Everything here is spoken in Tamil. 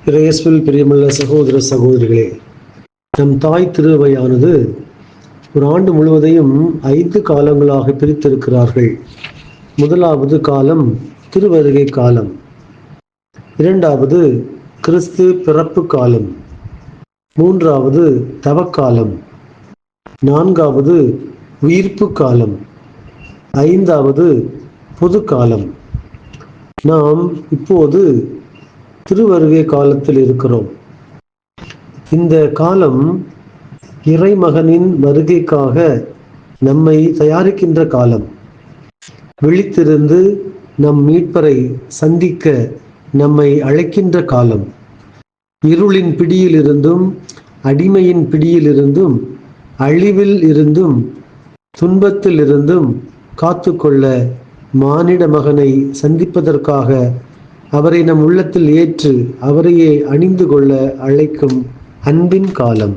இயேசுவில் பிரியமுள்ள சகோதர சகோதரிகளே, நம் தாய் திருவையானது ஒரு ஆண்டு முழுவதையும் 5 காலங்களாக பிரித்திருக்கிறார்கள். முதலாவது காலம் திருவருகை காலம், இரண்டாவது கிறிஸ்து பிறப்பு காலம், மூன்றாவது தவக்காலம், நான்காவது உயிர்ப்பு காலம், ஐந்தாவது பொது காலம். நாம் இப்போது திருவருகை காலத்தில் இருக்கிறோம். இந்த காலம் இறைமகனின் வருகைக்காக நம்மை தயாரிக்கின்ற காலம். விழித்திருந்து நம் மீட்பரை சந்திக்க நம்மை அழைக்கின்ற காலம். இருளின் பிடியிலிருந்தும் அடிமையின் பிடியிலிருந்தும் அழிவில் இருந்தும் துன்பத்தில் இருந்தும் காத்துக்கொள்ள மானிட மகனை சந்திப்பதற்காக அவரை நம் உள்ளத்தில் ஏற்று அவரையே அணிந்து கொள்ள அழைக்கும் அன்பின் காலம்.